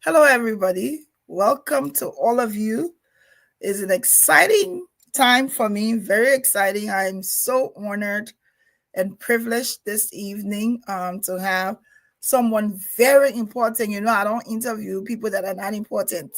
Hello, everybody. Welcome to all of you. It's an exciting time for me, very exciting. I'm so honored and privileged this evening to have someone very important. I don't interview people that are not important.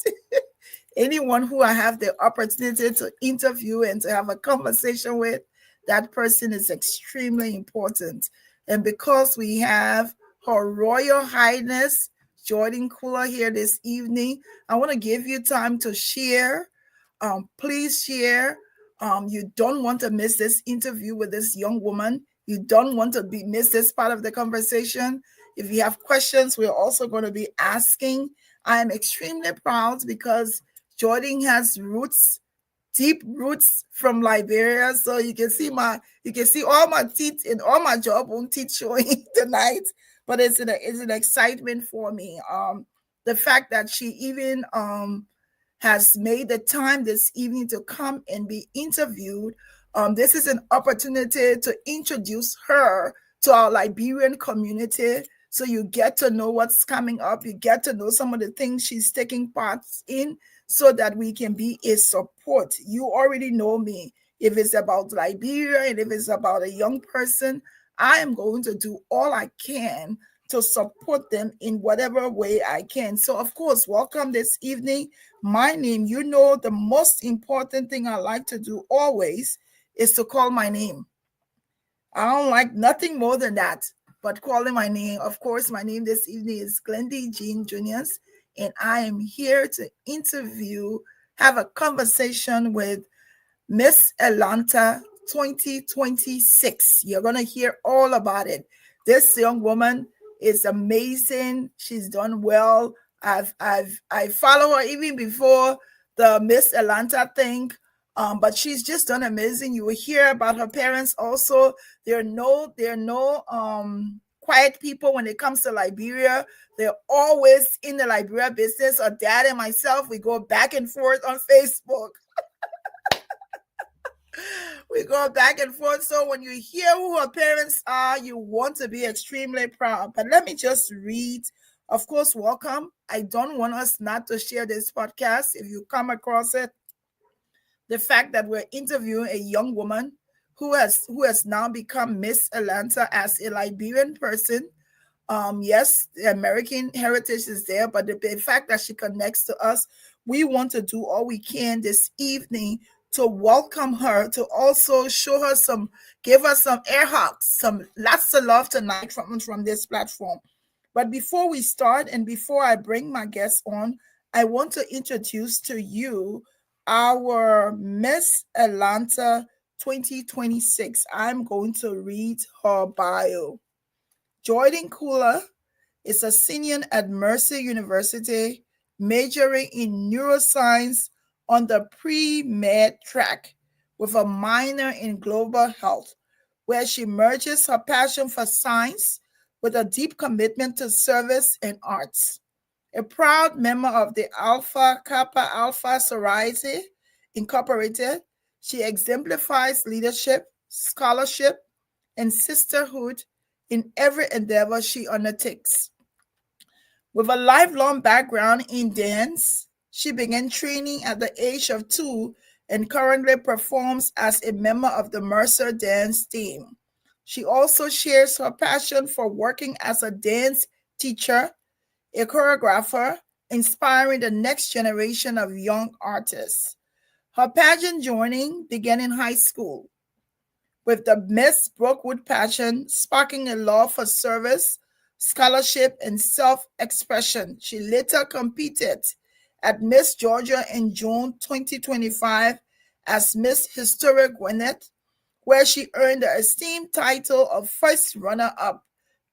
Anyone who I have the opportunity to interview and to have a conversation with, that person is extremely important. And because we have Her Royal Highness Jordan Kulah here this evening, I want to give you time to share. Please share. You don't want to miss this interview with this young woman. You don't want to miss this part of the conversation. If you have questions, we're also going to be asking. I am extremely proud because Jordan has roots, deep roots from Liberia. So you can see all my teeth and all my jawbone teeth showing tonight. But it's an excitement for me. The fact that she even has made the time this evening to come and be interviewed. This is an opportunity to introduce her to our Liberian community. So you get to know what's coming up. You get to know some of the things she's taking parts in so that we can be a support. You already know me. If it's about Liberia and if it's about a young person, I am going to do all I can to support them in whatever way I can. So, of course, welcome this evening. My name, the most important thing I like to do always is to call my name. I don't like nothing more than that, but calling my name. Of course, my name this evening is Glendy Jean Juniors, and I am here to have a conversation with Miss Atlanta 2026. You're going to hear all about it. This young woman is amazing. She's done well. I follow her even before the Miss Atlanta thing. But she's just done amazing. You will hear about her parents also. There are no quiet people when it comes to Liberia. They're always in the Liberia business. Her dad and myself, we go back and forth on Facebook. We go back and forth. So when you hear who her parents are, you want to be extremely proud. But let me just read. Of course, welcome. I don't want us not to share this podcast. If you come across it, the fact that we're interviewing a young woman who has now become Miss Atlanta as a Liberian person. Yes, the American heritage is there, but the fact that she connects to us, we want to do all we can this evening to welcome her, to also give her some air hugs, some lots of love tonight from this platform. But before we start and before I bring my guest on, I want to introduce to you our Miss Atlanta 2026. I'm going to read her bio. Jordan Kulah is a senior at Mercer University, majoring in neuroscience on the pre-med track with a minor in global health, where she merges her passion for science with a deep commitment to service and arts. A proud member of the Alpha Kappa Alpha Sorority Incorporated, she exemplifies leadership, scholarship, and sisterhood in every endeavor she undertakes. With a lifelong background in dance, she began training at the age of 2 and currently performs as a member of the Mercer dance team. She also shares her passion for working as a dance teacher, a choreographer, inspiring the next generation of young artists. Her pageant journey began in high school, with the Miss Brookwood passion sparking a love for service, scholarship, and self-expression. She later competed at Miss Georgia in June 2025 as Miss Historic Gwinnett, where she earned the esteemed title of first runner-up,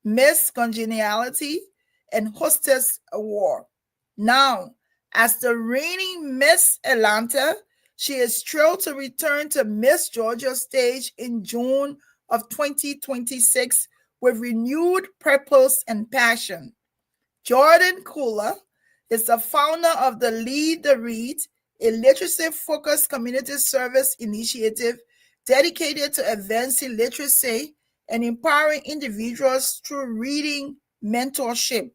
Miss Congeniality, and Hostess Award. Now, as the reigning Miss Atlanta, she is thrilled to return to Miss Georgia stage in June of 2026 with renewed purpose and passion. Jordan Kulah is the founder of the Lead the Read, a literacy-focused community service initiative dedicated to advancing literacy and empowering individuals through reading mentorship.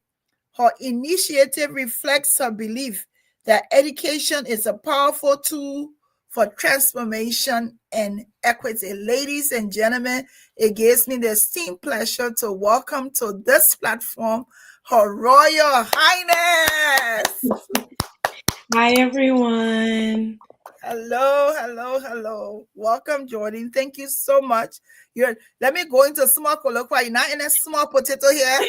Her initiative reflects her belief that education is a powerful tool for transformation and equity. Ladies and gentlemen, it gives me the esteemed pleasure to welcome to this platform Her Royal Highness. Hi, everyone. Hello, hello, hello. Welcome, Jordan. Thank you so much. Let me go into small colloquy. You're not in a small potato here.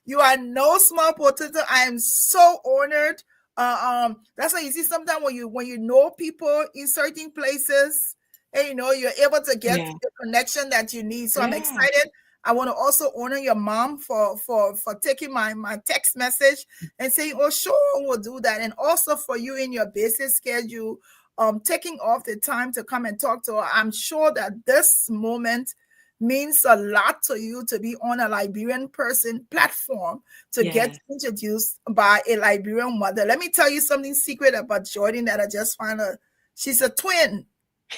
You are no small potato. I am so honored. That's why you see sometimes when you know people in certain places, and you're able to get Yeah. the connection that you need. So I'm Yeah. excited. I want to also honor your mom for taking my text message and saying, "Oh, sure, we'll do that," and also for you in your busy schedule, taking off the time to come and talk to her. I'm sure that this moment means a lot to you to be on a Liberian person platform to get Yeah. introduced by a Liberian mother. Let me tell you something secret about Jordan that I just found out. She's a twin,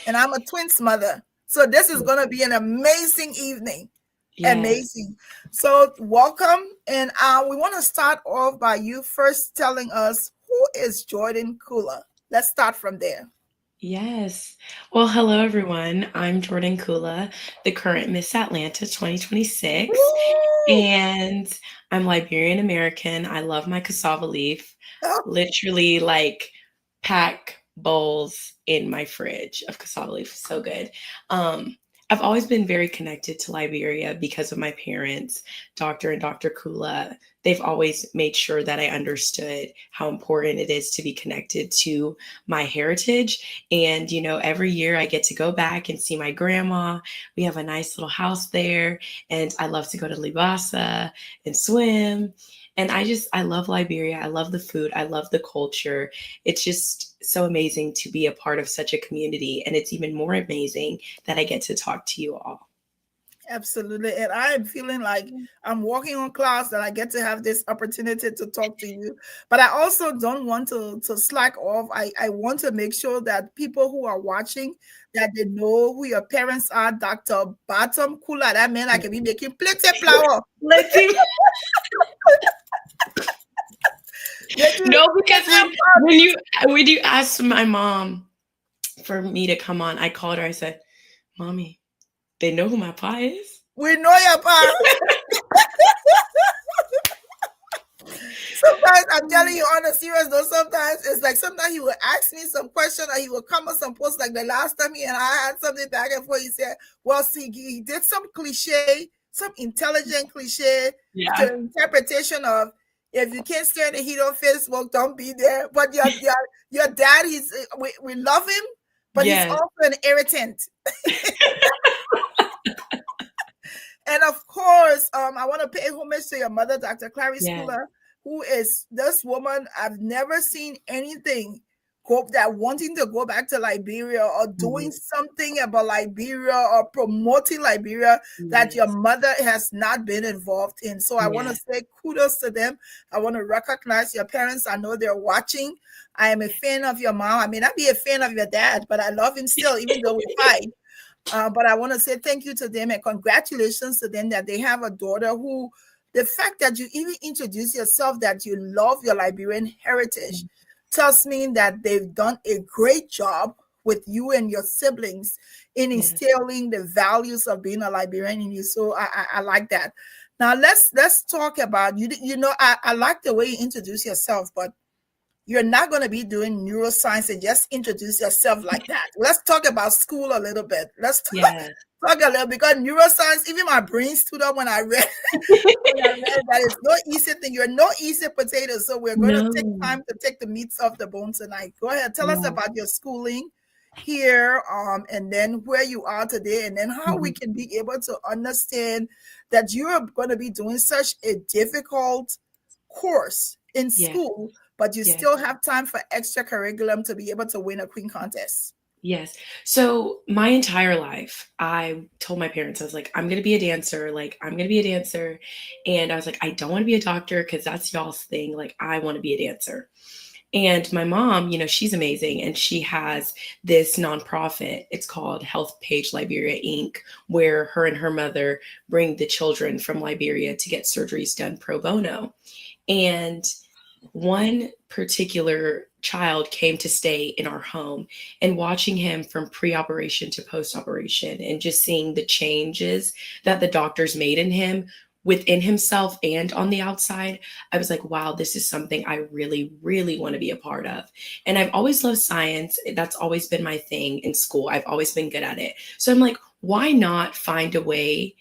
and I'm a twin's mother. So this is going to be an amazing evening. Yes. Amazing. So welcome. And we want to start off by you first telling us who is Jordan Kulah. Let's start from there. Yes. Well, hello, everyone. I'm Jordan Kulah, the current Miss Atlanta 2026, Woo! and I'm Liberian American. I love my cassava leaf. Oh, Literally, like, pack bowls in my fridge of cassava leaf. So good. Um, I've always been very connected to Liberia because of my parents, Dr. and Dr. Kula. They've always made sure that I understood how important it is to be connected to my heritage. And, every year I get to go back and see my grandma. We have a nice little house there, and I love to go to Libasa and swim. And I love Liberia. I love the food. I love the culture. It's just so amazing to be a part of such a community. And it's even more amazing that I get to talk to you all. absolutely. And I am feeling like I'm walking on clouds that I get to have this opportunity to talk to you. But I also don't want to slack off. I want to make sure that people who are watching that they know who your parents are. Dr. Bottom Kulah. That means I can be making plated flour. Let's see. Making No, because plated when you asked my mom for me to come on, I called her. I said, "Mommy, they know who my pie is." we know your pa. Sometimes I'm telling you on a serious note, sometimes it's like sometimes he will ask me some question or he will come with some post like the last time he and I had something back and forth. He said, well, see, he did some cliche, some intelligent cliche Yeah. to interpretation of if you can't stand the heat of Facebook, don't be there. But your dad, we love him, but he's Yes. also an irritant. And of course, I want to pay homage to your mother, Dr. Clarice Yeah. Kulah, who is this woman. I've never seen anything that wanting to go back to Liberia or doing Mhm. something about Liberia or promoting Liberia that your Yes. mother has not been involved in. So I want to Yeah. say kudos to them. I want to recognize your parents. I know they're watching. I am a fan of your mom. I may not be a fan of your dad, but I love him still, even though we fight. But I want to say thank you to them and congratulations to them that they have a daughter who, the fact that you even introduce yourself, that you love your Liberian heritage, tells me that they've done a great job with you and your siblings in Yes. instilling the values of being a Liberian in you. So I like that. Now let's talk about you. I like the way you introduce yourself, but you're not going to be doing neuroscience and just introduce yourself like that. Let's talk about school a little bit. Let's Yes. talk a little, because neuroscience, even my brain stood up when I read that. It's no easy thing. You're no easy potato. So we're going to take No. time to take the meats off the bone tonight. Go ahead. Tell us Yeah. about your schooling here, and then where you are today, and then how we Mhm. can be able to understand that you're going to be doing such a difficult course in Yeah. school, but you Yeah. still have time for extra curriculum to be able to win a queen contest. Yes. So my entire life, I told my parents, I was like, I'm going to be a dancer. Like, I'm going to be a dancer. And I was like, I don't want to be a doctor because that's y'all's thing. Like, I want to be a dancer. And my mom, she's amazing. And she has this nonprofit. It's called Health Page Liberia Inc., where her and her mother bring the children from Liberia to get surgeries done pro bono. And one particular child came to stay in our home, and watching him from pre-operation to post-operation and just seeing the changes that the doctors made in him within himself and on the outside, I was like, wow, this is something I really, really want to be a part of. And I've always loved science. That's always been my thing in school. I've always been good at it. So I'm like, why not find a way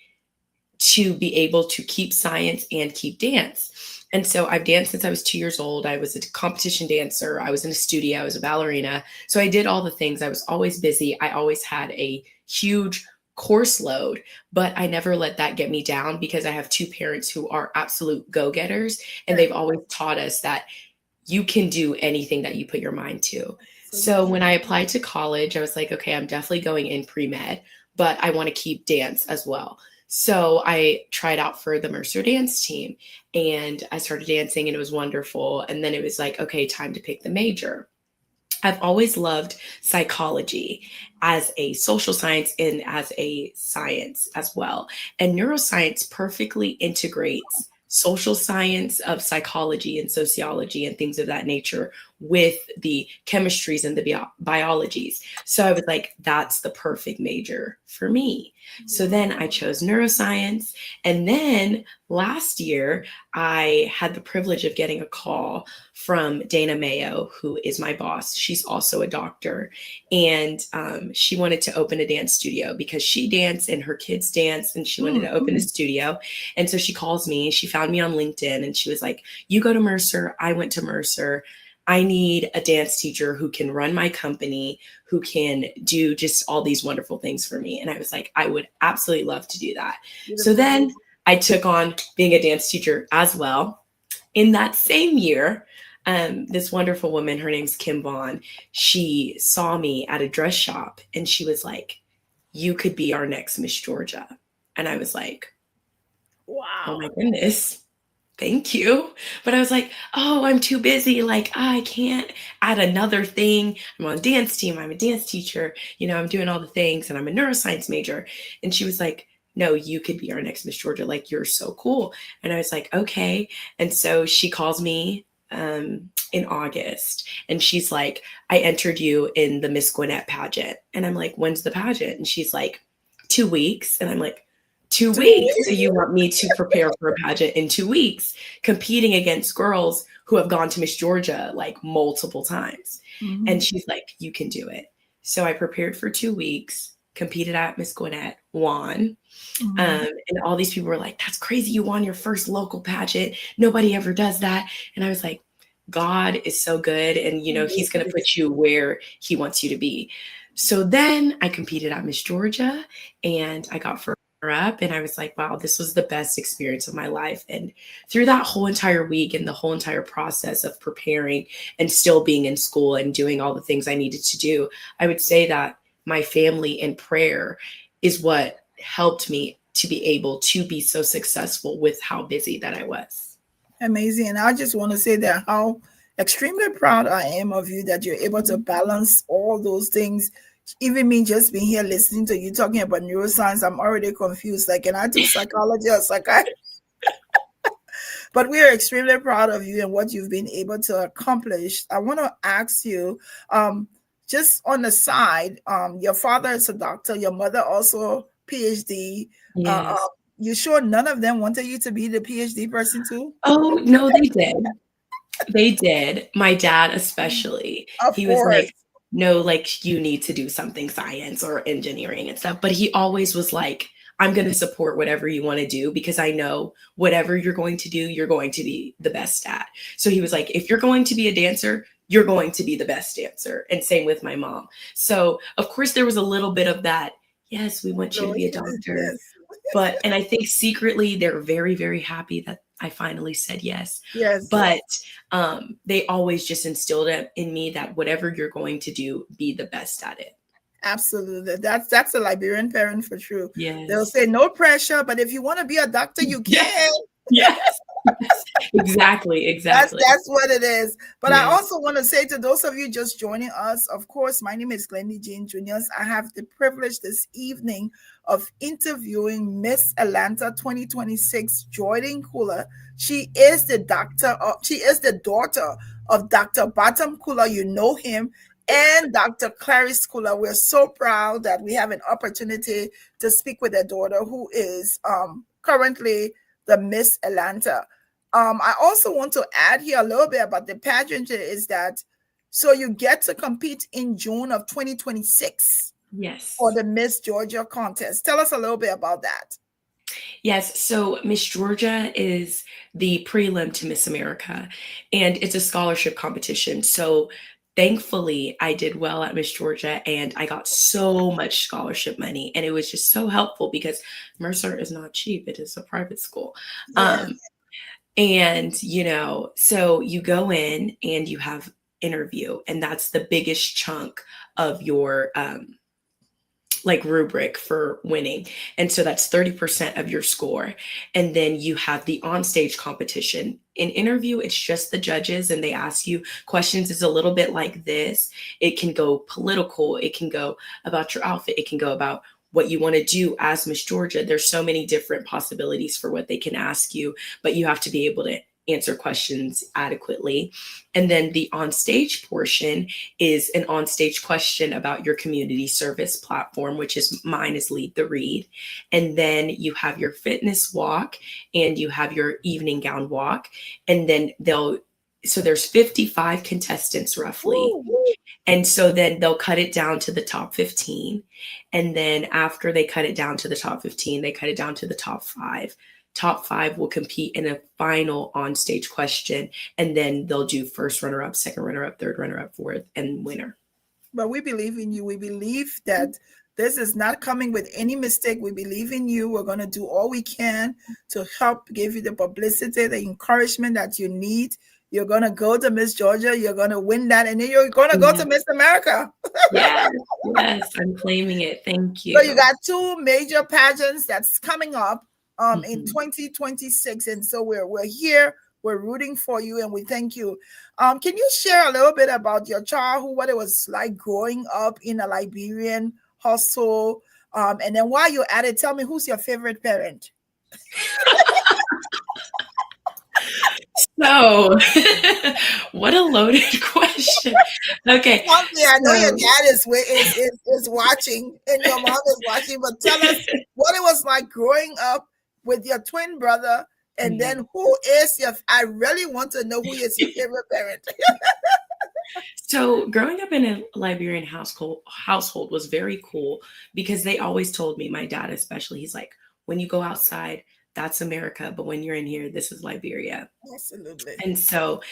to be able to keep science and keep dance? And so I've danced since I was 2 years old. I was a competition dancer. I was in a studio. I was a ballerina. So I did all the things. I was always busy. I always had a huge course load, but I never let that get me down because I have two parents who are absolute go-getters, and they've always taught us that you can do anything that you put your mind to. So when I applied to college, I was like, okay, I'm definitely going in pre-med, but I want to keep dance as well. So I tried out for the Mercer dance team, and I started dancing, and it was wonderful. And then it was like, okay, time to pick the major. I've always loved psychology as a social science and as a science as well. And neuroscience perfectly integrates social science of psychology and sociology and things of that nature with the chemistries and the biologies. So I was like, that's the perfect major for me. So then I chose neuroscience. And then last year, I had the privilege of getting a call from Dana Mayo, who is my boss. She's also a doctor. And she wanted to open a dance studio because she danced and her kids danced, and she wanted to open a studio. And so she calls me. She found me on LinkedIn, and she was like, you go to Mercer. I went to Mercer. I need a dance teacher who can run my company, who can do just all these wonderful things for me. And I was like, I would absolutely love to do that. So then I took on being a dance teacher as well. In that same year, this wonderful woman, her name's Kim Vaughn, she saw me at a dress shop, and she was like, you could be our next Miss Georgia. And I was like, wow, oh my goodness. Thank you. But I was like, oh, I'm too busy. Like, I can't add another thing. I'm on a dance team. I'm a dance teacher. I'm doing all the things, and I'm a neuroscience major. And she was like, no, you could be our next Miss Georgia. Like, you're so cool. And I was like, okay. And so she calls me in August, and she's like, I entered you in the Miss Gwinnett pageant. And I'm like, when's the pageant? And she's like, 2 weeks. And I'm like, 2 weeks? So you want me to prepare for a pageant in 2 weeks, competing against girls who have gone to Miss Georgia like multiple times. And she's like, you can do it. So I prepared for 2 weeks, competed at Miss Gwinnett, won. And all these people were like, that's crazy. You won your first local pageant. Nobody ever does that. And I was like, God is so good. And, he's going to put you where he wants you to be. So then I competed at Miss Georgia, and I got first up, and I was like, wow, this was the best experience of my life. And through that whole entire week and the whole entire process of preparing and still being in school and doing all the things I needed to do, I would say that my family and prayer is what helped me to be able to be so successful with how busy that I was. Amazing. And I just want to say that how extremely proud I am of you that you're able to balance all those things. Even me just being here listening to you talking about neuroscience, I'm already confused. Like, can I do psychology or psychiatry? But we are extremely proud of you and what you've been able to accomplish. I want to ask you, just on the side, your father is a doctor, your mother also PhD. Yes. You sure none of them wanted you to be the PhD person too? Oh, no, they did. They did. My dad especially. He was like, no, like, you need to do something science or engineering and stuff. But he always was like, I'm going to support whatever you want to do, because I know whatever you're going to do, you're going to be the best at. So he was like, if you're going to be a dancer, you're going to be the best dancer. And same with my mom. So of course there was a little bit of that. Yes, we want you to be a doctor. But, and I think secretly they're very, very happy that I finally said yes. Yes. But they always just instilled it in me that whatever you're going to do, be the best at it. Absolutely. That's a Liberian parent for sure. Yes. They'll say no pressure, but if you want to be a doctor, you can. Yes. Exactly, That's exactly. that's what it is. But I Yeah. also want to say to those of you just joining us, of course, my name is Glendy Jane Juniors. I have the privilege this evening of interviewing Miss Atlanta 2026, Jordan Kulah. She is the daughter of Dr. Batam Kulah. You know him. And Dr. Clarice Kulah. We're so proud that we have an opportunity to speak with their daughter, who is currently the Miss Atlanta. I also want to add here a little bit about the pageantry is that so you get to compete in June of 2026 for Yes. the Miss Georgia contest. Tell us a little bit about that. Yes. So Miss Georgia is the prelim to Miss America, and it's a scholarship competition. So thankfully, I did well at Miss Georgia, and I got so much scholarship money, and it was just so helpful because Mercer is not cheap. It is a private school. Yeah. Um, and so you go in and you have interview, and that's the biggest chunk of your like rubric for winning. And so that's 30% of your score. And then you have the onstage competition. In interview, it's just the judges and they ask you questions. Is a little bit like this. It can go political, it can go about your outfit, it can go about what you want to do as Miss Georgia. There's so many different possibilities for what they can ask you, but you have to be able to answer questions adequately. And then the on-stage portion is an on-stage question about your community service platform, which is mine is Lead the Read. And then you have your fitness walk and you have your evening gown walk. And then so there's 55 contestants roughly. Woo. And so then they'll cut it down to the top 15. And then after they cut it down to the top 15, they cut it down to the top five. Top five will compete in a final on-stage question, and then they'll do first runner-up, second runner-up, third runner-up, fourth, and winner. But we believe in you. We believe that this is not coming with any mistake. We believe in you. We're going to do all we can to help give you the publicity, the encouragement that you need. You're going to go to Miss Georgia. You're going to win that. And then you're going to go Yeah. to Miss America. Yes, yes, I'm claiming it. Thank So you you. got two major pageants that's coming up in Mhm. 2026. And so we're here. We're rooting for you and we thank you. Can you share a little bit about your childhood, what it was like growing up in a Liberian household? And then while you're at it, tell me who's your favorite parent? So, what a loaded question. Okay, Tell me, I know your so dad is watching and your mom is watching, but tell us what it was like growing up with your twin brother, and yeah. then who is your? I really want to know who is your favorite parent. So growing up in a Liberian household was very cool because they always told me, my dad especially, he's like, when you go outside, that's America, but when you're in here, this is Liberia. Absolutely. And so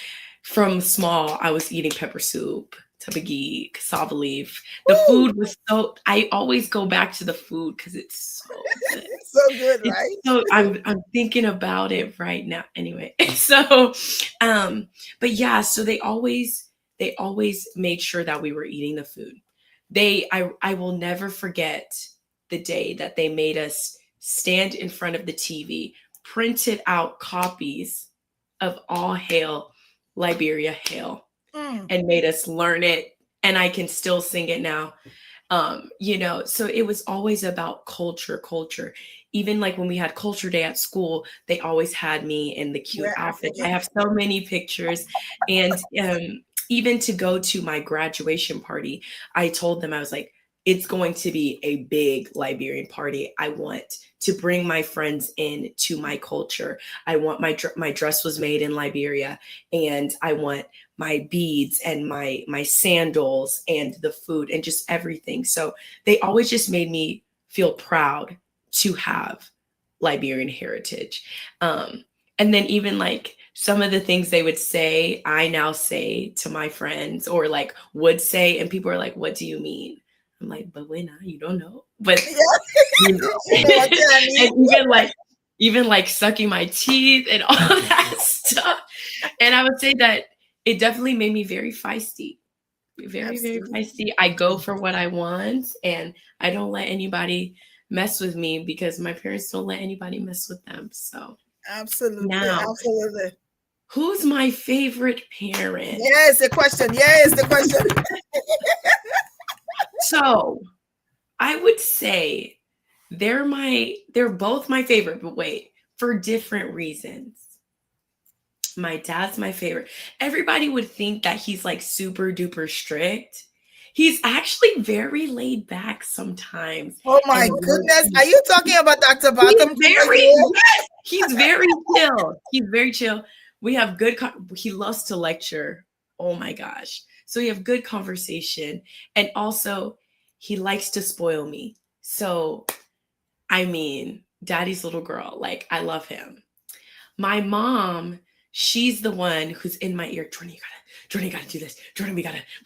from small, I was eating pepper soup, tabagi, cassava leaf. The Woo! food was so, I always go back to the food because it's so good. So good, It's right? so I'm thinking about it right now. Anyway, so but yeah, so they always made sure that we were eating the food. I will never forget the day that they made us stand in front of the TV, printed out copies of All Hail Liberia Hail, Mm, and made us learn it, and I can still sing it now. So it was always about culture. Even like when we had culture day at school, they always had me in the cute we're outfits. I African. have so many pictures. And even to go to my graduation party, I told them, I was like, it's going to be a big Liberian party. I want to bring my friends in to my culture. I want my dress was made in Liberia, and I want my beads and my sandals and the food and just everything. So they always just made me feel proud to have Liberian heritage. And then even like some of the things they would say, I now say to my friends, or like would say, and people are like, "What do you mean?" I'm like, "But when you don't know." But Yeah, you know, you know what I mean? and even like sucking my teeth and all that stuff. And I would say that it definitely made me very feisty. Very, very Absolutely. feisty. I go for what I want and I don't let anybody mess with me because my parents don't let anybody mess with them. So Absolutely. now, Absolutely. Who's my favorite parent? Yes, the question. Yes, the question. So I would say they're both my favorite, but wait, for different reasons. My dad's my favorite. Everybody would think that he's like super duper strict. He's actually very laid back sometimes Oh and my low goodness. key. Are you talking about Dr. He's Bottom Cooper very, here? yes, he's very chill. He's very chill. We have good, he loves to lecture. Oh my gosh. So we have good conversation. And also, he likes to spoil me. So, I mean, daddy's little girl, like, I love him. My mom, she's the one who's in my ear, Jordan, you gotta do this. Jordan, we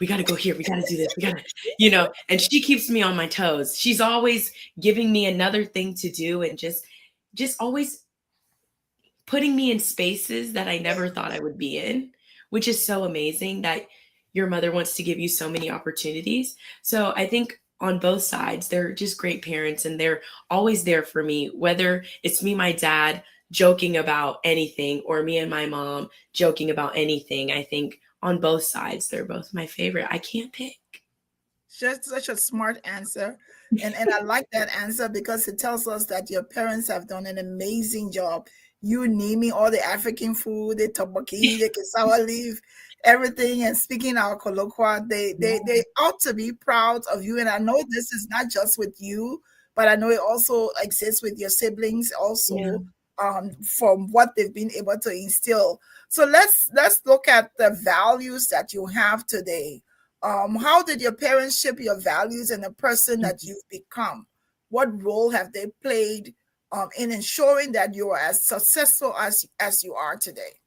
gotta go here. We gotta do this. We gotta, and she keeps me on my toes. She's always giving me another thing to do and just always putting me in spaces that I never thought I would be in, which is so amazing that your mother wants to give you so many opportunities. So I think on both sides, they're just great parents and they're always there for me, whether it's me, my dad joking about anything or me and my mom joking about anything. I think on both sides, they're both my favorite. I can't pick. Just such a smart answer. And I like that answer because it tells us that your parents have done an amazing job. You naming all the African food, the tobaki, the cassava leaf, everything, and speaking our colloquia, they ought to be proud of you. And I know this is not just with you, but I know it also exists with your siblings Yeah. also, from what they've been able to instill. So let's look at the values that you have today. How did your parents shape your values and the person that you've become? What role have they played, in ensuring that you are as successful as you are today?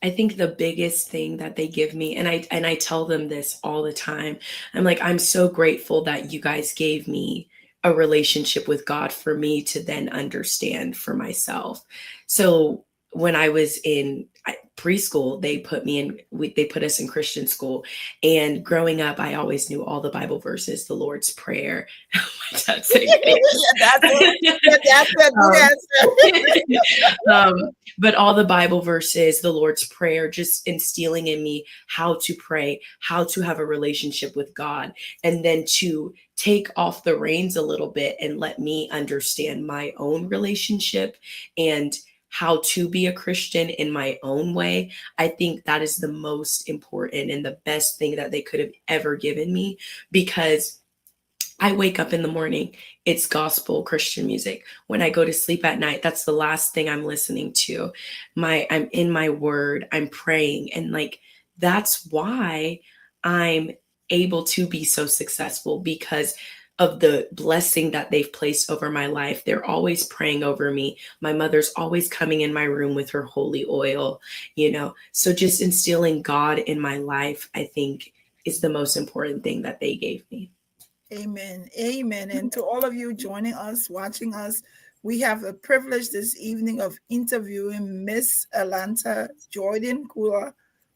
I think the biggest thing that they give me, and I tell them this all the time, I'm like, I'm so grateful that you guys gave me a relationship with God for me to then understand for myself. So when I was in preschool, they put us in Christian school, and growing up, I always knew all the Bible verses, the Lord's Prayer. My dad saying That's a good um, answer. um, but all the Bible verses, the Lord's Prayer, just instilling in me how to pray, how to have a relationship with God, and then to take off the reins a little bit and let me understand my own relationship and how to be a Christian in my own way. I think that is the most important and the best thing that they could have ever given me, because I wake up in the morning, it's gospel Christian music. When I go to sleep at night, that's the last thing I'm listening to. I'm in my word, I'm praying, and like that's why I'm able to be so successful, because of the blessing that they've placed over my life. They're always praying over me. My mother's always coming in my room with her holy oil. So just instilling God in my life, I think, is the most important thing that they gave me. Amen. Amen. And to all of you joining us, watching us, we have the privilege this evening of interviewing Miss Atlanta Jordan Kulah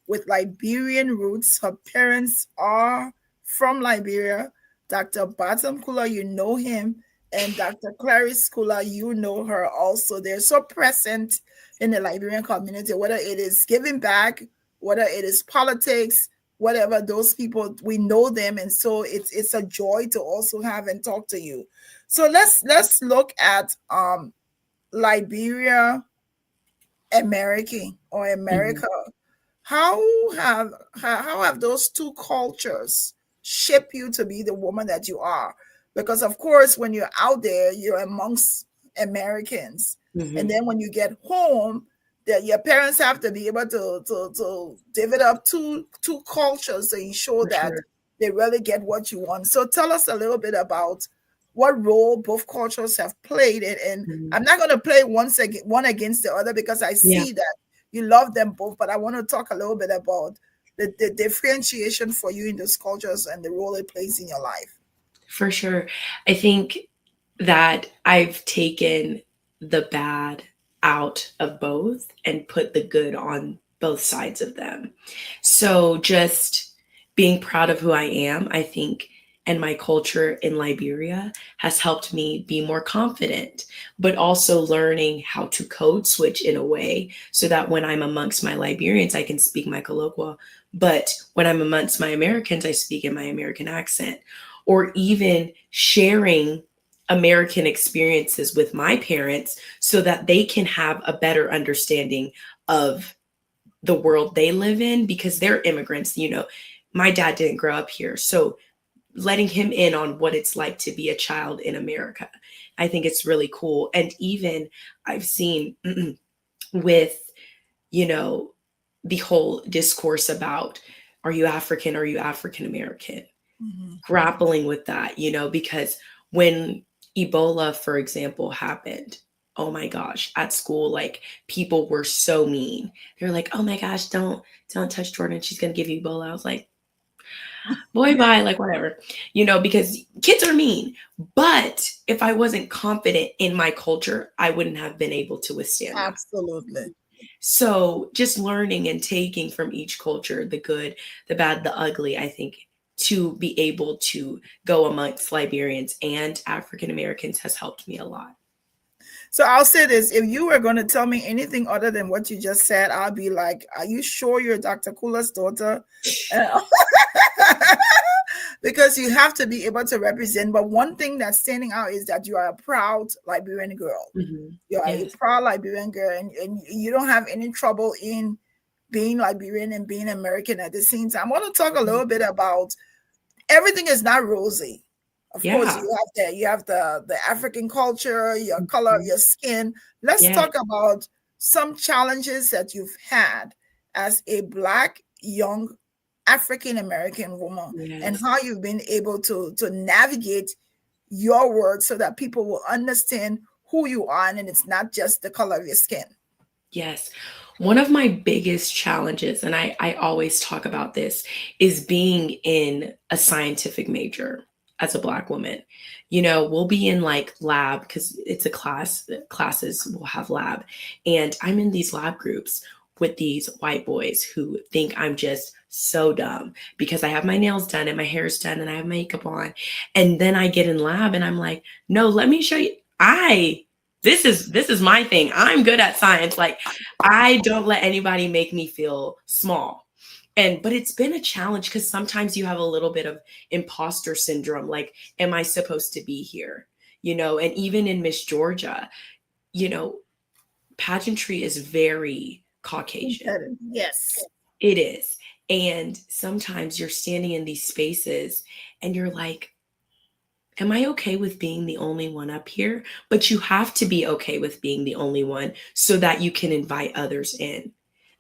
with Liberian roots. Her parents are from Liberia. Dr. Batam Kulah, you know him, and Dr. Clarice Kulah, you know her also. They're so present in the Liberian community, whether it is giving back, whether it is politics, whatever. Those people, we know them, and so it's a joy to also have and talk to you. So let's look at Liberia, Mhm. America. How have those two cultures shaped you to be the woman that you are? Because of course, when you're out there, you're amongst Americans, and Mhm. then when you get home, that your parents have to be able to develop two cultures to ensure For that sure. they really get what you want. So tell us a little bit about what role both cultures have played, and Mhm. I'm not going to play one against the other because I Yeah, see that you love them both, but I want to talk a little bit about the differentiation for you in those cultures and the role it plays in your life. for sure. I think that I've taken the bad out of both and put the good on both sides of them. So just being proud of who I am, I think and my culture in Liberia has helped me be more confident, but also learning how to code switch in a way so that when I'm amongst my Liberians, I can speak my colloquial, but when I'm amongst my Americans, I speak in my American accent. Or even sharing American experiences with my parents so that they can have a better understanding of the world they live in because they're immigrants. My dad didn't grow up here. So letting him in on what it's like to be a child in America, I think it's really cool. And even I've seen with, you know, the whole discourse about are you African? Are you African American? Mhm. Grappling with that, because when Ebola, for example, happened, oh my gosh, at school, like people were so mean. They're like, oh my gosh, don't touch Jordan. She's gonna give you Ebola. I was like, boy, bye, like whatever, because kids are mean. But if I wasn't confident in my culture, I wouldn't have been able to withstand that. Absolutely. So just learning and taking from each culture the good, the bad, the ugly, I think to be able to go amongst Liberians and African Americans has helped me a lot. So I'll say this: if you were going to tell me anything other than what you just said, I'll be like, "Are you sure you're Dr. Kulah's daughter?" Uh, because you have to be able to represent. But one thing that's standing out is that you are a proud Liberian girl. Mhm. You are a Yes. proud Liberian girl, and you don't have any trouble in being Liberian and being American at the same time. I want to talk a Mhm. little bit about everything is not rosy. Of course, Yeah. you have the African culture, your color of Mhm. your skin. Let's Yes. talk about some challenges that you've had as a Black young African American woman, and Yes. how you've been able to navigate your words so that people will understand who you are, and it's not just the color of your skin. Yes. One of my biggest challenges, and I always talk about this, is being in a scientific major as a Black woman. We'll be in like lab because it's a classes will have lab. And I'm in these lab groups with these white boys who think I'm just so dumb because I have my nails done and my hair's done and I have makeup on. And then I get in lab and I'm like, no, let me show you. This is my thing. I'm good at science. Like I don't let anybody make me feel small. But it's been a challenge because sometimes you have a little bit of imposter syndrome. Like, am I supposed to be here? And even in Miss Georgia, you know, pageantry is very Caucasian. Yes. It is. And sometimes you're standing in these spaces and you're like, am I okay with being the only one up here? But you have to be okay with being the only one so that you can invite others in.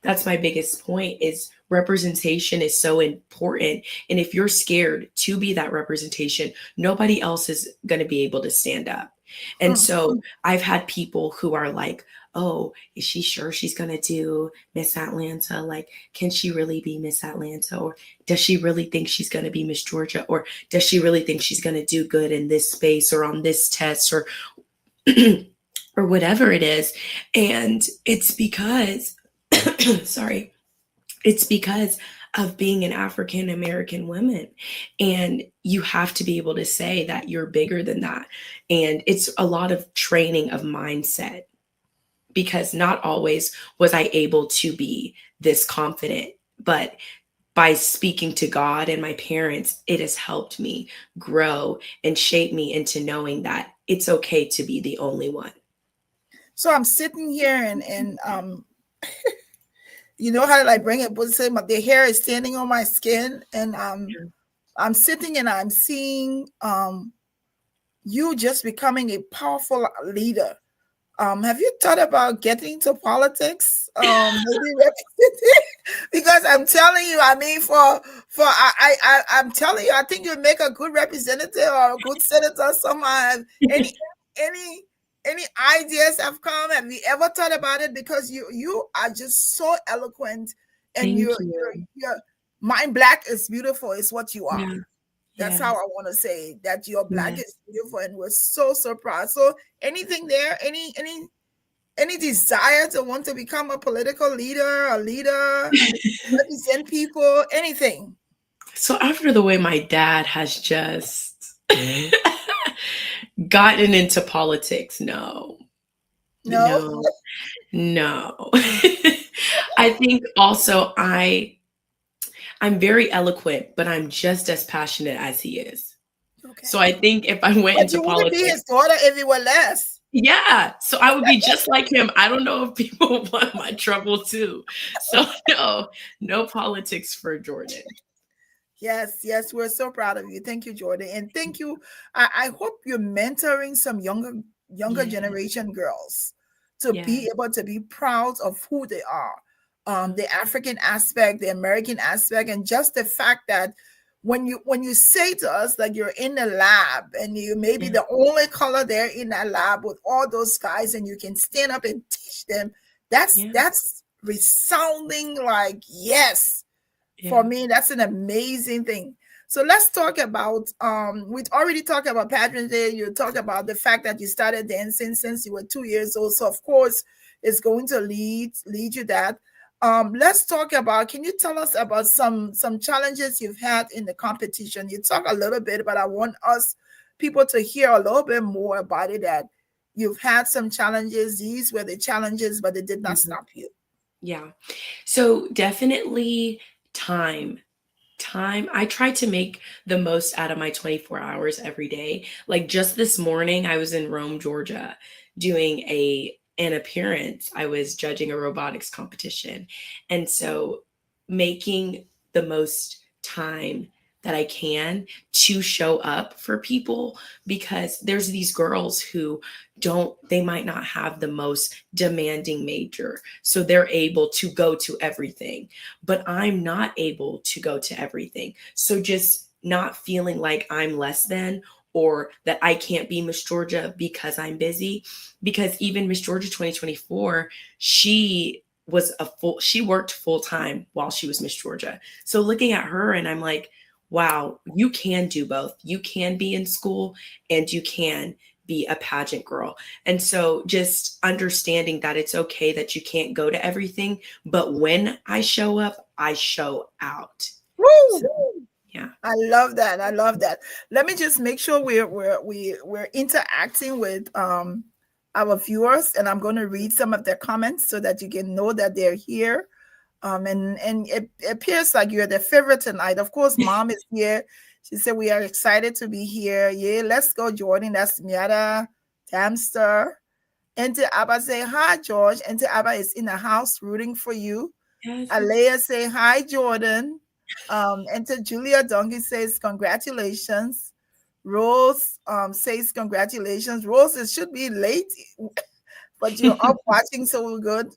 That's my biggest point is representation is so important. And if you're scared to be that representation, nobody else is going to be able to stand up. And Mm. so I've had people who are like, oh, is she sure she's going to do Miss Atlanta? Like, can she really be Miss Atlanta? Or does she really think she's going to be Miss Georgia? Or does she really think she's going to do good in this space or on this test or or whatever it is? And it's because sorry, it's because of being an African American woman. And you have to be able to say that you're bigger than that. And it's a lot of training of mindset because not always was I able to be this confident, but by speaking to God and my parents, it has helped me grow and shape me into knowing that it's okay to be the only one. So I'm sitting here and you know how to like bring it, but say my the hair is standing on my skin, and I'm sitting and I'm seeing you just becoming a powerful leader. Have you thought about getting into politics? Maybe representing? Because I'm telling you, I mean, I'm telling you, I think you make a good representative or a good senator. Somehow, any any ideas have come? Have you ever thought about it? Because you are just so eloquent, and Thank you. your mind black is beautiful. Is what you are. Yeah. That's how Yes. I want to say that your black Yes. is beautiful, and we're so proud. So anything there, any desire to want to become a political leader, a leader, represent people, anything? So after the way my dad has just gotten into politics, no, No? no, no. I think also I'm very eloquent, but I'm just as passionate as he is. Okay. So I think if I went But into you wouldn't be politics, his daughter if you were less. yeah, so I would be just like him. I don't know if people want my trouble too. So no, no politics for Jordan. Yes, yes, we're so proud of you. Thank you, Jordan. And thank you. I hope you're mentoring some younger Yeah, generation girls to yeah, be able to be proud of who they are. yeah, The African aspect, the American aspect, and just the fact that when you say to us that you're in the lab and you may be yeah, the only color there in that lab with all those guys and you can stand up and teach them, that's yeah, that's resounding like yes for yeah. me. That's an amazing thing. So let's talk about we already talked about Patrick's Day. You talk about the fact that you started dancing since you were 2 years old, so of course it's going to lead you that. Let's talk about, can you tell us about some challenges you've had in the competition? You talk a little bit, but I want us people to hear a little bit more about it, that you've had some challenges. These were the challenges, but it did not Mhm. stop you. Yeah. So definitely time. Time. I try to make the most out of my 24 hours every day. Like just this morning, I was in Rome, Georgia, doing an appearance. I was judging a robotics competition. And so making the most time that I can to show up for people, because there's these girls who they might not have the most demanding major. So they're able to go to everything, but I'm not able to go to everything. So just not feeling like I'm less than, or that I can't be Miss Georgia because I'm busy. Because even Miss Georgia 2024, she worked full time while she was Miss Georgia. So looking at her and I'm like, wow, you can do both. You can be in school and you can be a pageant girl. And so just understanding that it's okay that you can't go to everything, but when I show up, I show out. So, Woo! yeah. I love that. I love that. Let me just make sure we're interacting with our viewers, and I'm going to read some of their comments so that you can know that they're here. And it appears like you're the favorite tonight. Of course, Mom is here. She said we are excited to be here. Yeah, let's go, Jordan. That's Miata Tamster. Auntie Abba say hi, George. Auntie Abba is in the house rooting for you. Yes. Alea say hi, Jordan. Enter Julia Donkey says congratulations. Rose says congratulations. Rose, it should be late, but you're up watching, so good.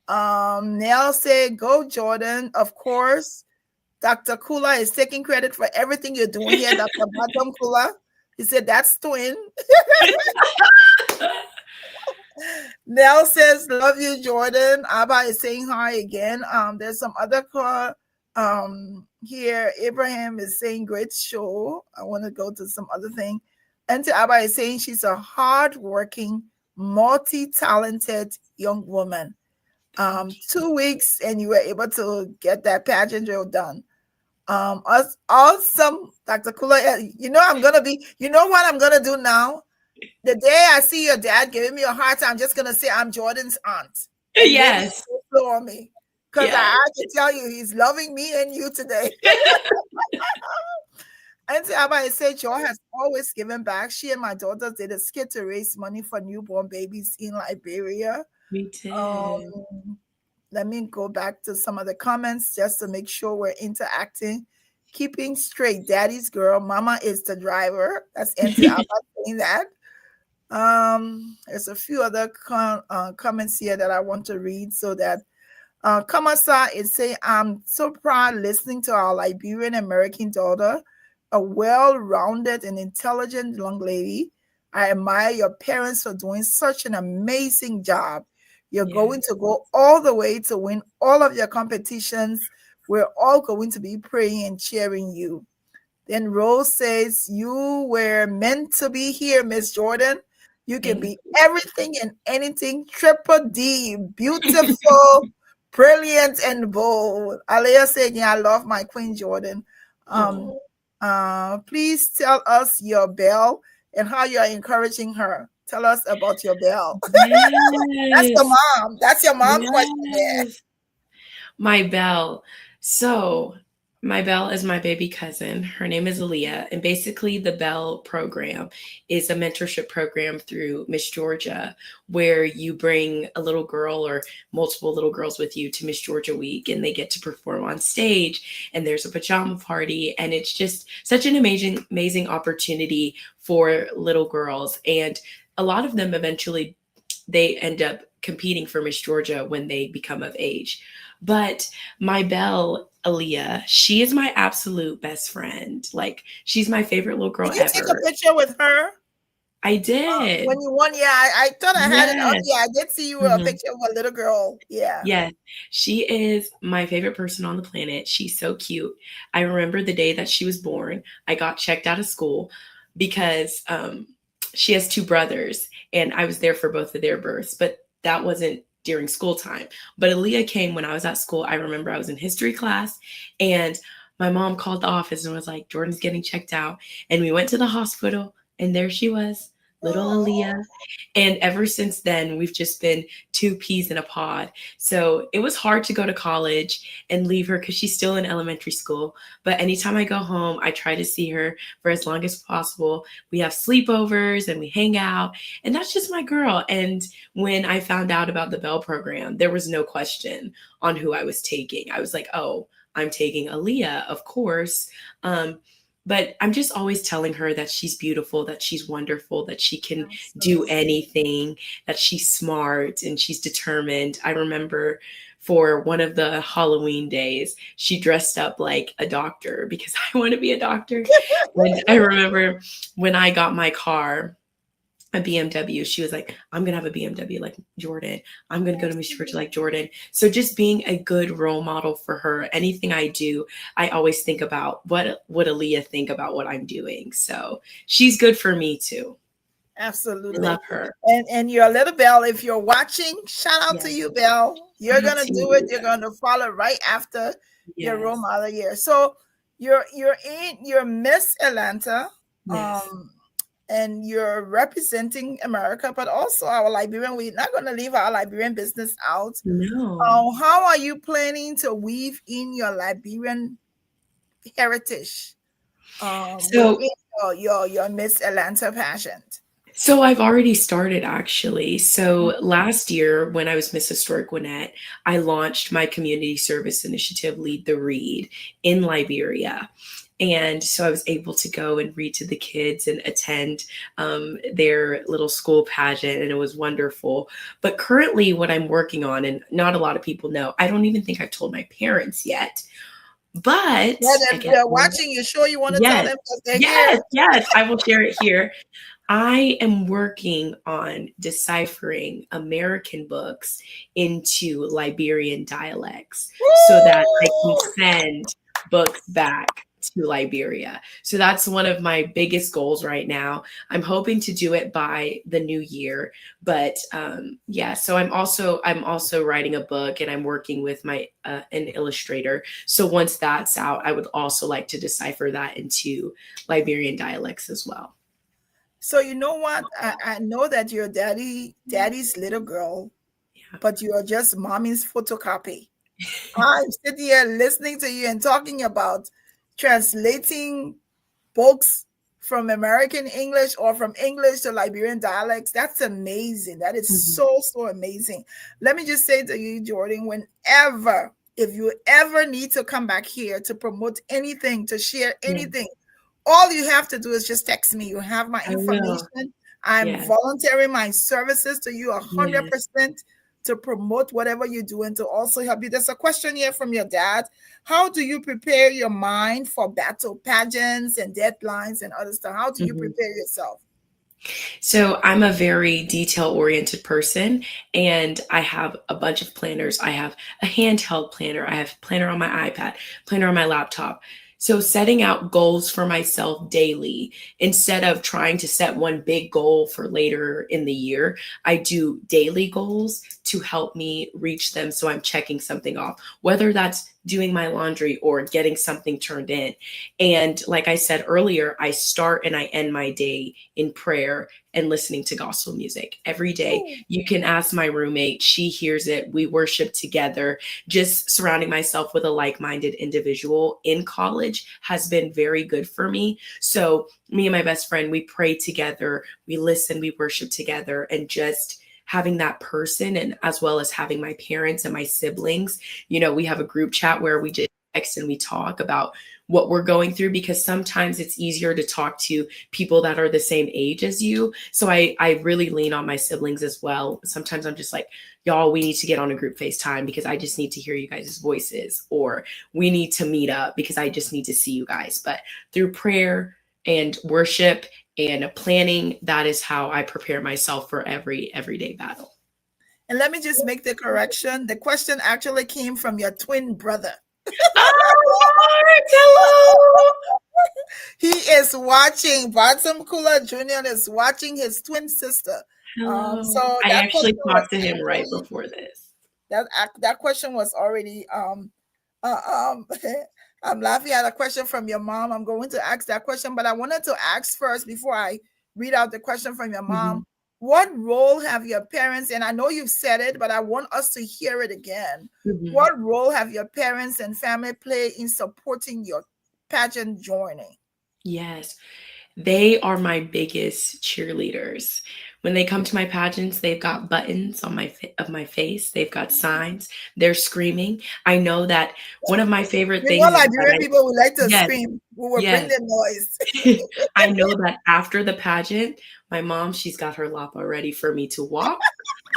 Nell said go Jordan, of course. Dr. Kulah is taking credit for everything you're doing here. Dr. Bottom Kulah, he said that's twin. Nell says, love you, Jordan. Abba is saying hi again. There's some other call here. Abraham is saying, great show. I want to go to some other thing. Auntie Abba is saying she's a hardworking, multi-talented young woman. Thank 2 weeks and you were able to get that pageant drill done. Awesome, Dr. Kulah. You know what I'm gonna do now? The day I see your dad giving me a hard time, I'm just gonna say I'm Jordan's aunt, you. and then Yes. flow on me, because I Yes. have to tell you, he's loving me and you today. Auntie Abba said Joy has always given back. She and my daughters did a skit to raise money for newborn babies in Liberia. We did. Um, Let me go back to some of the comments just to make sure we're interacting. Keeping straight, daddy's girl, mama is the driver. That's Auntie Abba saying that. There's a few other comments here that I want to read so that Kamasa is saying, I'm so proud listening to our Liberian American daughter, a well-rounded and intelligent young lady. I admire your parents for doing such an amazing job. You're Yeah. going to go all the way to win all of your competitions. We're all going to be praying and cheering you. Then Rose says, you were meant to be here, Miss Jordan. You can Thank be everything and anything. Triple D, beautiful, brilliant, and bold. Alea said, yeah, I love my Queen Jordan. Um, Oh, please tell us your belle and how you are encouraging her. Tell us about your belle. That's the yes. mom. That's your mom question there. Yes. My Belle. So, my Belle is my baby cousin. Her name is Aaliyah. And basically, the Belle program is a mentorship program through Miss Georgia where you bring a little girl or multiple little girls with you to Miss Georgia Week and they get to perform on stage. And there's a pajama party. And it's just such an amazing, amazing opportunity for little girls. And a lot of them eventually they end up competing for Miss Georgia when they become of age. But my Belle, Aaliyah, she is my absolute best friend. Like, she's my favorite little girl Did you take a ever. picture with her I when did. you won? Yeah, I thought I had it up. Yes. Yeah, I did see you a Mhm. picture of a little girl. Yeah. Yes, she is my favorite person on the planet. She's so cute. I remember the day that she was born, I got checked out of school because she has two brothers, and I was there for both of their births, but that wasn't during school time. But Aaliyah came when I was at school. I remember I was in history class, and my mom called the office and was like, Jordan's getting checked out. And we went to the hospital, and there she was, little Aaliyah. Oh, And ever since then, we've just been two peas in a pod. So it was hard to go to college and leave her because she's still in elementary school. But anytime I go home, I try to see her for as long as possible. We have sleepovers and we hang out, and that's just my girl. And when I found out about the Bell program, there was no question on who I was taking. I was like, oh, I'm taking Aaliyah, of course. Um, but I'm just always telling her that she's beautiful, that she's wonderful, that she can that's so do sweet. anything, that she's smart and she's determined. I remember for one of the Halloween days, she dressed up like a doctor because I want to be a doctor. And I remember when I got my car, a BMW, she was like, I'm gonna have a BMW like Jordan. I'm gonna go to Miss Georgia like Jordan. So just being a good role model for her, anything I do, I always think about what would Aaliyah think about what I'm doing. So she's good for me too. I love Absolutely. her. And your little Belle, if you're watching, shout out to Yes. you, Belle. Shout You're out gonna to do it. you. You're gonna follow right after your role Yes. model here. So you're Miss Atlanta, Yes. um, and you're representing America, but also our Liberian. We're not gonna leave our Liberian business out. No. How are you planning to weave in your Liberian heritage So within your Miss Atlanta pageant? So I've already started actually. So last year, when I was Miss Historic Gwinnett, I launched my community service initiative, Lead the Read, in Liberia. And so I was able to go and read to the kids and attend their little school pageant, and it was wonderful. But currently, what I'm working on, and not a lot of people know, I don't even think I've told my parents yet. But Yeah, I guess, they're watching. You sure you want to tell yes, them because they're yes, here? yes, I will share it here. I am working on deciphering American books into Liberian dialects so that I can Woo! send books back to Liberia. So that's one of my biggest goals right now. I'm hoping to do it by the new year, but yeah. So I'm also writing a book, and I'm working with my an illustrator. So once that's out, I would also like to decipher that into Liberian dialects as well. So you know what? I know that you're daddy's little girl, Yeah. but you are just mommy's photocopy. I'm sitting here listening to you and talking about translating books from American English or from English to Liberian dialects. That's amazing. That is Mhm. so amazing. Let me just say to you, Jordan, whenever, if you ever need to come back here to promote anything, to share Yeah, anything, all you have to do is just text me. You have my I will. information. I'm Yes, volunteering my services to you yes. 100% to promote whatever you do and to also help you. There's a question here from your dad. How do you prepare your mind for battle pageants and deadlines and other stuff? How do you Mhm. prepare yourself? So I'm a very detail-oriented person, and I have a bunch of planners. I have a handheld planner. I have a planner on my iPad, planner on my laptop. So setting out goals for myself daily instead of trying to set one big goal for later in the year, I do daily goals to help me reach them. So I'm checking something off, whether that's doing my laundry or getting something turned in. And like I said earlier, I start and I end my day in prayer and listening to gospel music every day. Ooh. You can ask my roommate, she hears it. We worship together. Just surrounding myself with a like minded individual in college has been very good for me. So, me and my best friend, we pray together, we listen, we worship together, and just having that person, and as well as having my parents and my siblings. We have a group chat where we just text and we talk about what we're going through, because sometimes it's easier to talk to people that are the same age as you. So I really lean on my siblings as well. Sometimes I'm just like, y'all, we need to get on a group FaceTime because I just need to hear you guys' voices, or we need to meet up because I just need to see you guys. But through prayer and worship and planning, that is how I prepare myself for every everyday battle. And let me just make the correction. The question actually came from your twin brother. Oh, Lord, hello. He is watching. Jordan Kulah Jr. is watching his twin sister. Hello. So I that actually question was talked to him right actually before this. that question was already I'm laughing at a question from your mom. I'm going to ask that question, but I wanted to ask first before I read out the question from your Mhm. mom. What role have your parents, and I know you've said it, but I want us to hear it again. Mhm. What role have your parents and family played in supporting your pageant journey? Yes. They are my biggest cheerleaders. When they come to my pageants, they've got buttons on of my face. They've got signs. They're screaming. I know that one of my favorite We know things is that Liberian people would like to yes, scream. We will bring yes. the noise. I know that after the pageant, my mom, she's got her lapa ready for me to walk,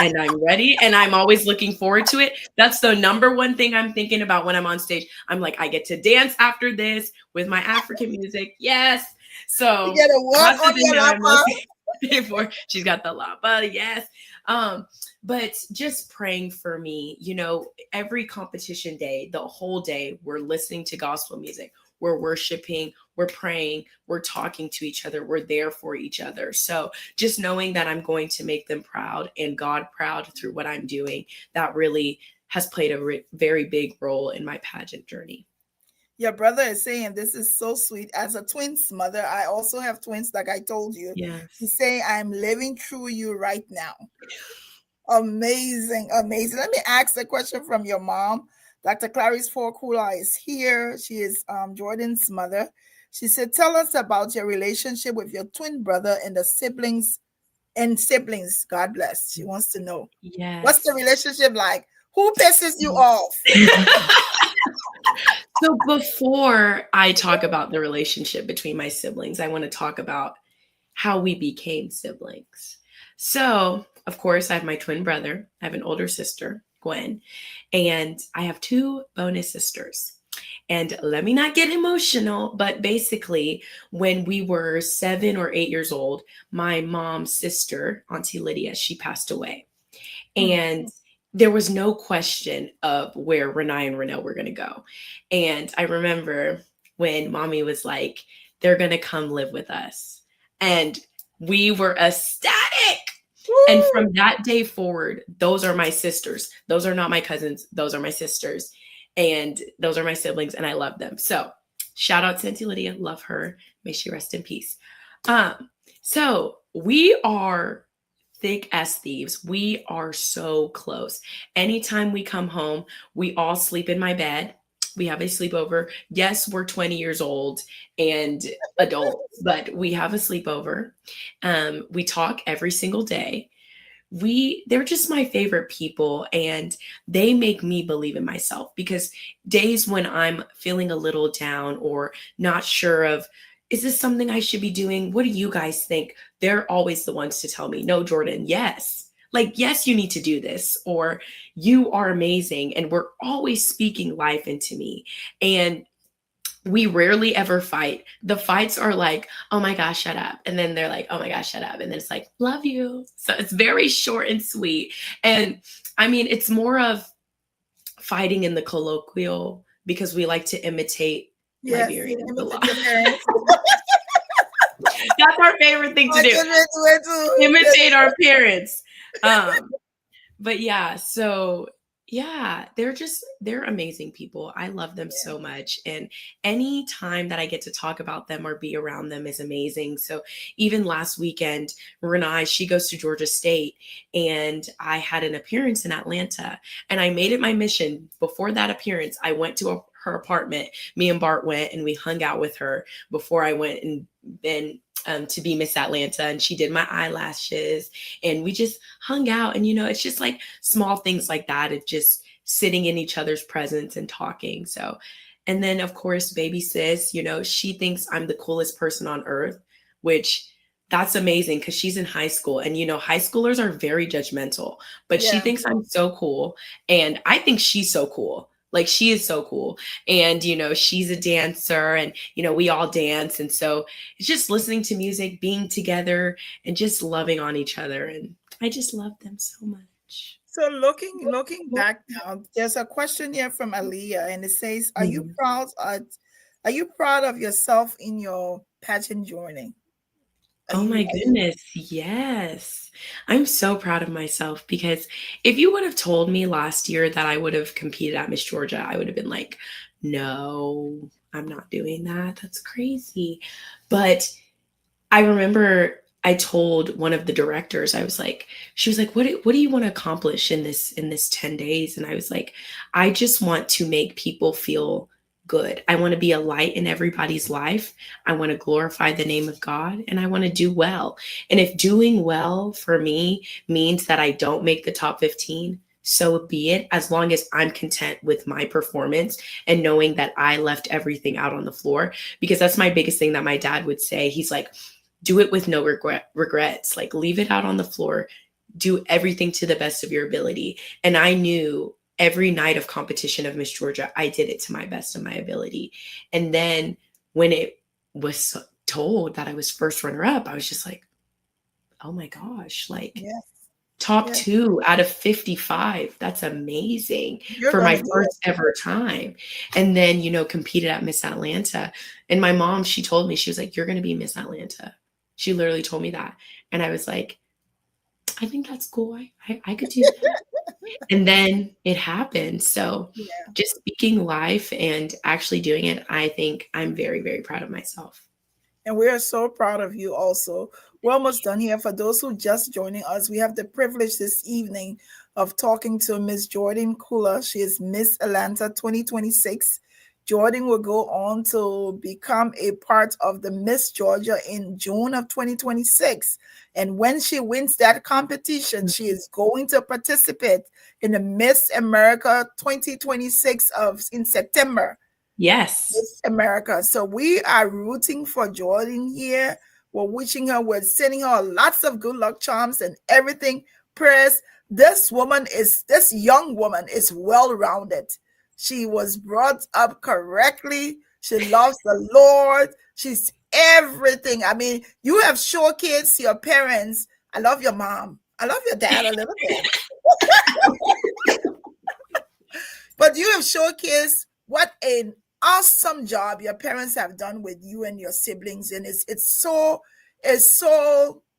and I'm ready, and I'm always looking forward to it. That's the number one thing I'm thinking about when I'm on stage. I'm like, I get to dance after this with my African music. Yes. You So get a walk that's the on thing your that I'm lapa. looking for. She's got the lapa. Yes. Um, but just praying for me, every competition day, the whole day, we're listening to gospel music, we're worshiping, we're praying, we're talking to each other, we're there for each other. So just knowing that I'm going to make them proud and God proud through what I'm doing, that really has played a very big role in my pageant journey. Your brother is saying this is so sweet. As a twins mother, I also have twins, like I told you. Yes. He's saying, I'm living through you right now. Amazing, amazing. Let me ask a question from your mom. Dr. Clarice Kulah is here. She is Jordan's mother. She said, tell us about your relationship with your twin brother and the siblings. God bless. She wants to know. What's the Yes. relationship like? Who pisses you off? So before I talk about the relationship between my siblings, I want to talk about how we became siblings. So, of course, I have my twin brother. I have an older sister, Gwen, and I have two bonus sisters. And let me not get emotional, but basically, when we were 7 or 8 years old, my mom's sister, Auntie Lydia, she passed away. And there was no question of where Renai and Renelle were going to go. And I remember when mommy was like, they're going to come live with us. And we were ecstatic. And from that day forward, those are my sisters. Those are not my cousins. Those are my sisters. And those are my siblings. And I love them. So shout out to Auntie Lydia. Love her. May she rest in peace. So we are thick as thieves. We are so close. Anytime we come home, we all sleep in my bed. We have a sleepover. Yes, we're 20 years old and adults, but we have a sleepover. We talk every single day. They're just my favorite people, and they make me believe in myself, because days when I'm feeling a little down or not sure of, is this something I should be doing? What do you guys think? They're always the ones to tell me, no, Jordan, yes. Like, yes, you need to do this, or you are amazing. And we're always speaking life into me. And we rarely ever fight. The fights are like, oh my gosh, shut up. And then they're like, oh my gosh, shut up. And then it's like, love you. So it's very short and sweet. And I mean, it's more of fighting in the colloquial, because we like to imitate Yes, you Liberians a imitate lot. your parents. That's our favorite thing to My do. children do it too. Imitate our parents. But yeah, so yeah, they're amazing people. I love them Yeah. so much. And any time that I get to talk about them or be around them is amazing. So even last weekend, Renai, she goes to Georgia State, and I had an appearance in Atlanta. And I made it my mission before that appearance. I went to her apartment. Me and Bart went and we hung out with her before I went and then to be Miss Atlanta, and she did my eyelashes, and we just hung out. And it's just like small things like that, of just sitting in each other's presence and talking. So, and then of course baby sis, she thinks I'm the coolest person on earth, which that's amazing because she's in high school, and high schoolers are very judgmental, but she Yeah. thinks I'm so cool, and I think she's so cool. Like, she is so cool. And she's a dancer, and we all dance, and so it's just listening to music, being together, and just loving on each other. And I just love them so much. So looking back now, there's a question here from Aliyah, and it says, Mhm. are you proud of yourself in your pageant journey? Are Oh you my are you goodness. Yes. I'm so proud of myself because if you would have told me last year that I would have competed at Miss Georgia, I would have been like, no, I'm not doing that. That's crazy. But I remember I told one of the directors, I was like, she was like, what do you want to accomplish in this 10 days? And I was like, I just want to make people feel good. I want to be a light in everybody's life. I want to glorify the name of God, and I want to do well. And if doing well for me means that I don't make the top 15, so be it, as long as I'm content with my performance and knowing that I left everything out on the floor. Because that's my biggest thing that my dad would say. He's like, do it with no regrets. Like, leave it out on the floor. Do everything to the best of your ability. And I knew every night of competition of Miss Georgia, I did it to my best of my ability. And then when it was told that I was first runner up, I was just like, oh my gosh, like, Yes, top yes. 2 out of 55. That's amazing You're for my gonna do it. first ever time. And then, competed at Miss Atlanta. And my mom, she told me, she was like, you're going to be Miss Atlanta. She literally told me that. And I was like, I think that's cool. I could do that. And then it happened. So Yeah. just speaking life and actually doing it, I think I'm very, very proud of myself. And we are so proud of you also. We're almost done here. For those who just joining us, we have the privilege this evening of talking to Miss Jordan Kulah. She is Miss Atlanta 2026. Jordan will go on to become a part of the Miss Georgia in June of 2026. And when she wins that competition, she is going to participate in the Miss America 2026 in September. Yes. Miss America. So we are rooting for Jordan here. We're wishing her, we're sending her lots of good luck charms and everything. Prayers. This young woman is well rounded. She was brought up correctly. She loves the Lord. She's everything. I mean, you have showcased your parents. I love your mom. I love your dad a little bit. But you have showcased what an awesome job your parents have done with you and your siblings, and it's so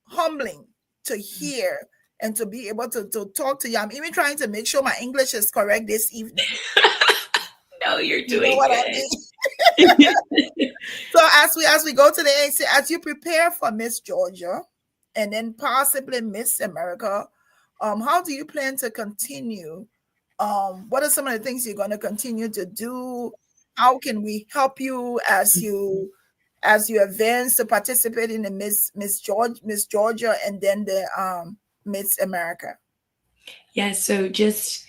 humbling to hear and to be able to talk to you. I'm even trying to make sure my English is correct this evening. No, you're You know doing what I good. mean? So as we go to the AC, as you prepare for Miss Georgia and then possibly Miss America, how do you plan to continue? What are some of the things you're going to continue to do? How can we help you as you advance to participate in the Miss Georgia and then the Miss America? Yeah, so just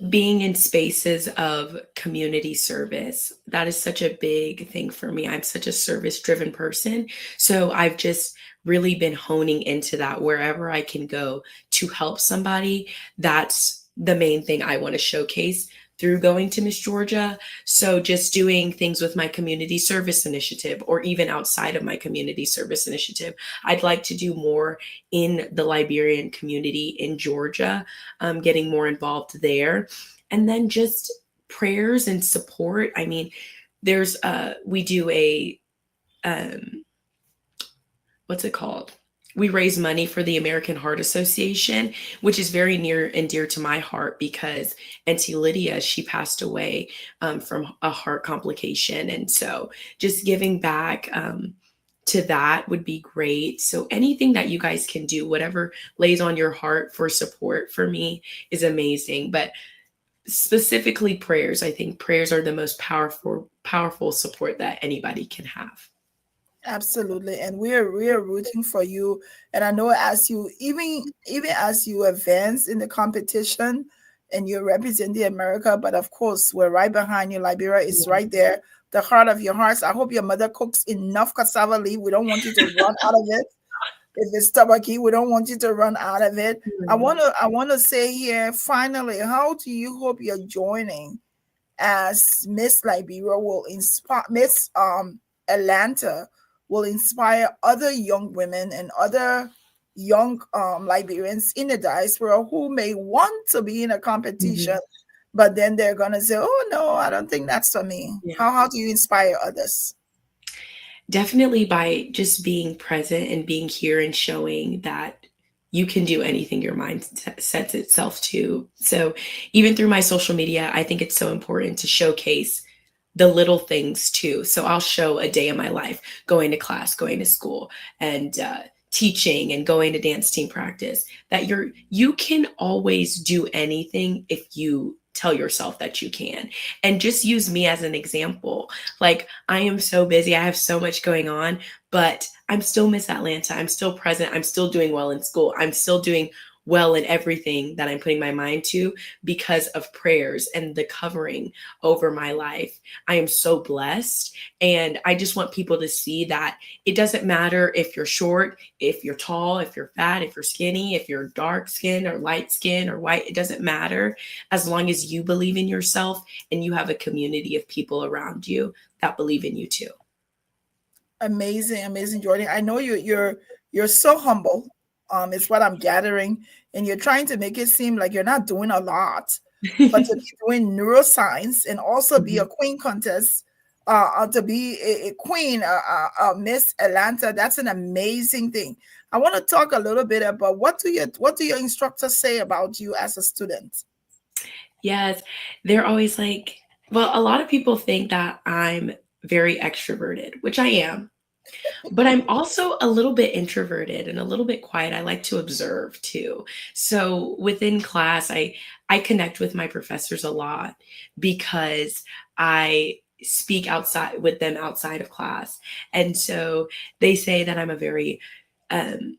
being in spaces of community service, that is such a big thing for me. I'm such a service driven person, so I've just really been honing into that wherever I can go to help somebody. That's the main thing I want to showcase through going to Miss Georgia. So just doing things with my community service initiative, or even outside of my community service initiative, I'd like to do more in the Liberian community in Georgia, getting more involved there. And then just prayers and support. I mean, we do a, um, what's it called? we raise money for the American Heart Association, which is very near and dear to my heart because Auntie Lydia, she passed away from a heart complication. And so just giving back to that would be great. So anything that you guys can do, whatever lays on your heart for support for me is amazing. But specifically prayers, I think prayers are the most powerful support that anybody can have. Absolutely, and we're rooting for you. And I know as you even as you advance in the competition, and you're representing America, but of course we're right behind you. Liberia is right there, the heart of your hearts. I hope your mother cooks enough cassava leaf. We don't want you to run out of it. If it's tabaki, we don't want you to run out of it. I want to say here finally, how do you hope you're joining as Miss Liberia will inspire Miss Atlanta will inspire other young women and other young Liberians in the diaspora who may want to be in a competition, Mhm. but then they're gonna say, "Oh no, I don't think that's for me." Yeah. How do you inspire others? Definitely by just being present and being here and showing that you can do anything your mind sets itself to. So, even through my social media, I think it's so important to showcase the little things too. So, I'll show a day of my life going to class, going to school, and teaching and going to dance team practice. That you can always do anything if you tell yourself that you can. And just use me as an example. Like, I am so busy, I have so much going on, but I'm still Miss Atlanta. I'm still present. I'm still doing well in school. I'm still doing well in everything that I'm putting my mind to because of prayers and the covering over my life. I am so blessed. And I just want people to see that it doesn't matter if you're short, if you're tall, if you're fat, if you're skinny, if you're dark skin or light skin or white, it doesn't matter as long as you believe in yourself and you have a community of people around you that believe in you too. Amazing, amazing, Jordan. I know you're so humble. It's what I'm gathering, and you're trying to make it seem like you're not doing a lot, but to be doing neuroscience and also be a Mhm. queen contest, to be a queen, Miss Atlanta. That's an amazing thing. I want to talk a little bit about what do your instructors say about you as a student? Yes, they're always like, well, a lot of people think that I'm very extroverted, which I am, but I'm also a little bit introverted and a little bit quiet. I like to observe too. So within class, I connect with my professors a lot because I speak outside with them outside of class. And so they say that I'm a very um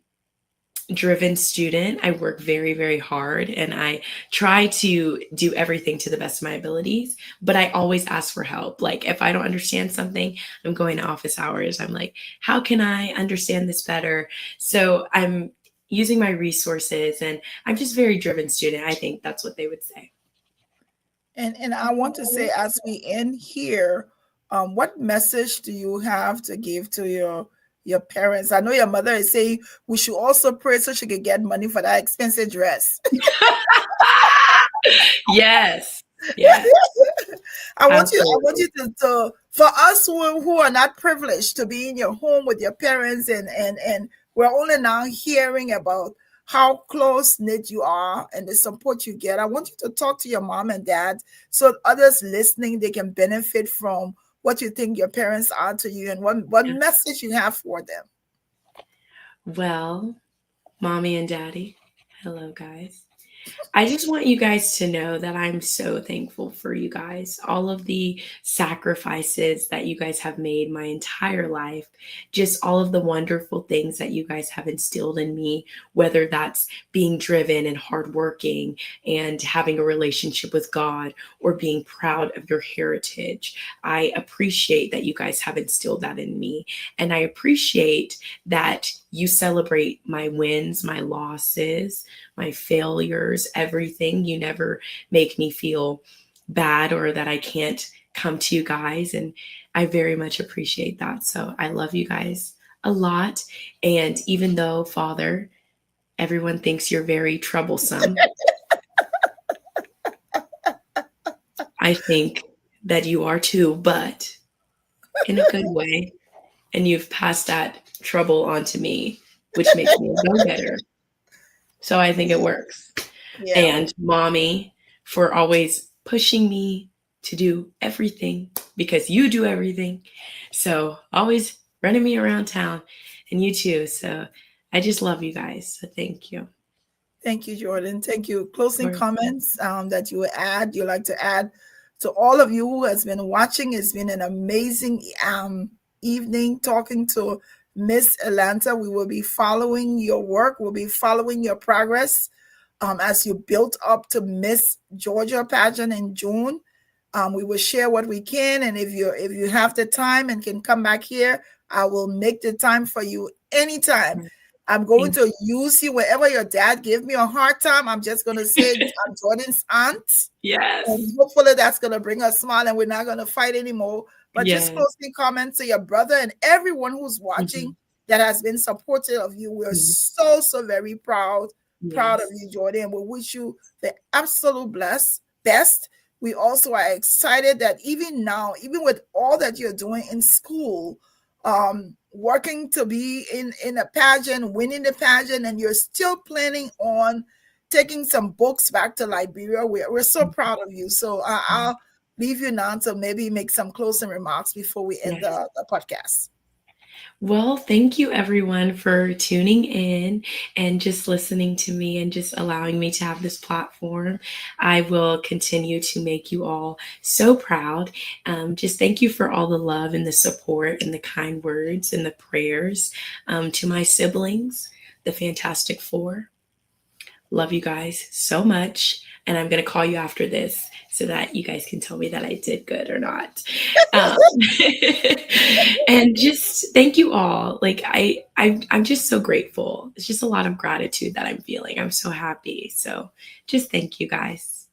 driven student. I work very, very hard and I try to do everything to the best of my abilities, but I always ask for help. Like if I don't understand something, I'm going to office hours. I'm like, how can I understand this better? So I'm using my resources and I'm just very driven student. I think that's what they would say. And I want to say, as we end here, what message do you have to give to your parents? I know your mother is saying we should also pray so she could get money for that expensive dress. Yes. Yes. I want you Absolutely. to for us who are not privileged to be in your home with your parents, and we're only now hearing about how close knit you are and the support you get. I want you to talk to your mom and dad so others listening they can benefit from what you think your parents are to you, and what Yeah. message you have for them. Well, mommy and daddy, hello guys. I just want you guys to know that I'm so thankful for you guys. All of the sacrifices that you guys have made my entire life, just all of the wonderful things that you guys have instilled in me, whether that's being driven and hardworking and having a relationship with God or being proud of your heritage. I appreciate that you guys have instilled that in me. And I appreciate that you celebrate my wins, my losses, my failures, everything. You never make me feel bad or that I can't come to you guys. And I very much appreciate that. So I love you guys a lot. And even though, Father, everyone thinks you're very troublesome, I think that you are too, but in a good way. And you've passed that trouble on to me. which makes me a go-getter. So I think it works. Yeah. And mommy for always pushing me to do everything because you do everything. So always running me around town, and you too. So I just love you guys. So thank you. Thank you, Jordan. Thank you. Closing Or- comments that you would add, you like to add to all of you who has been watching. It's been an amazing evening talking to Miss Atlanta. We will be following your work. We'll be following your progress as you built up to Miss Georgia pageant in June. We will share what we can, and if you have the time and can come back here, I will make the time for you anytime. I'm going Thank to use you wherever your dad give me a hard time. I'm just going to say I'm Jordan's aunt. And Yes. hopefully that's going to bring a smile and we're not going to fight anymore. But just Yes. posting comments to your brother and everyone who's watching Mhm. that has been supportive of you. We're Mhm. so very proud of Yes. you, Jordan. We wish you the absolute best. We also are excited that even now, even with all that you're doing in school, working to be in a pageant, winning the pageant, and you're still planning on taking some books back to Liberia. We're so proud of you. So I'll leave you now to maybe make some closing remarks before we end Yes. the podcast. Well, thank you everyone for tuning in and just listening to me and just allowing me to have this platform. I will continue to make you all so proud. Just thank you for all the love and the support and the kind words and the prayers to my siblings, the Fantastic Four. Love you guys so much. And I'm going to call you after this so that you guys can tell me that I did good or not. Um, and just thank you all. Like I'm just so grateful. It's just a lot of gratitude that I'm feeling. I'm so happy. So just thank you guys.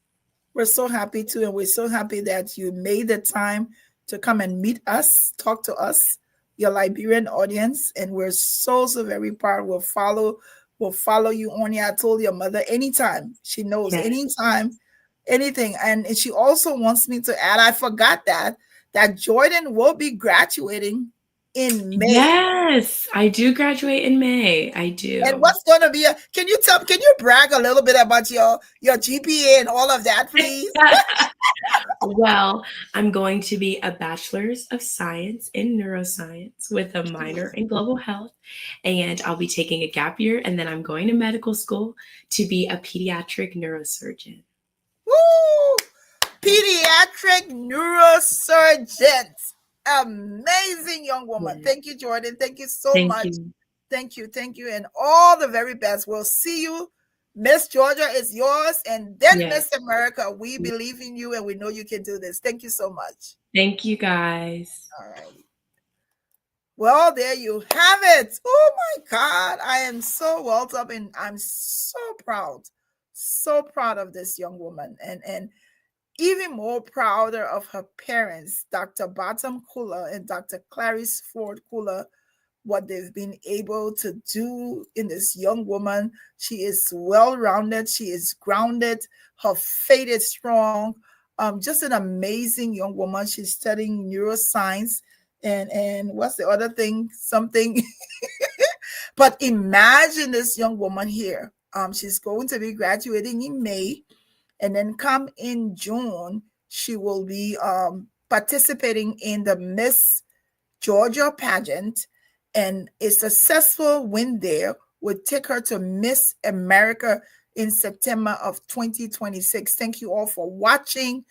We're so happy too, and we're so happy that you made the time to come and meet us, talk to us, your Liberian audience, and we're so very proud. We'll follow you on here. I told your mother anytime she knows, Yes. anytime, anything, and she also wants me to add. I forgot that Jordan will be graduating in May. Yes, I do graduate in May. I And do. what's going to be can you brag a little bit about your GPA and all of that, please? Well, I'm going to be a bachelor's of science in neuroscience with a minor in global health. And I'll be taking a gap year and then I'm going to medical school to be a pediatric neurosurgeon. Woo! Pediatric neurosurgeon. Amazing young woman. Yeah. Thank you, Jordan. Thank you so Thank much. you. Thank you, and all the very best. We'll see you. Miss Georgia is yours, and then Yes. Miss America. We believe in you, and we know you can do this. Thank you so much. Thank you guys. All right. Well, there you have it. Oh my God. I am so well up and I'm so proud of this young woman. And even more prouder of her parents, Dr. Batam Kulah and Dr. Clarice Ford Kulah, what they've been able to do in this young woman. She is well rounded, she is grounded, her faith is strong. Just an amazing young woman. She's studying neuroscience. And what's the other thing? Something. But imagine this young woman here. She's going to be graduating in May, and then come in June, she will be participating in the Miss Georgia pageant, and a successful win there would take her to Miss America in September of 2026. Thank you all for watching.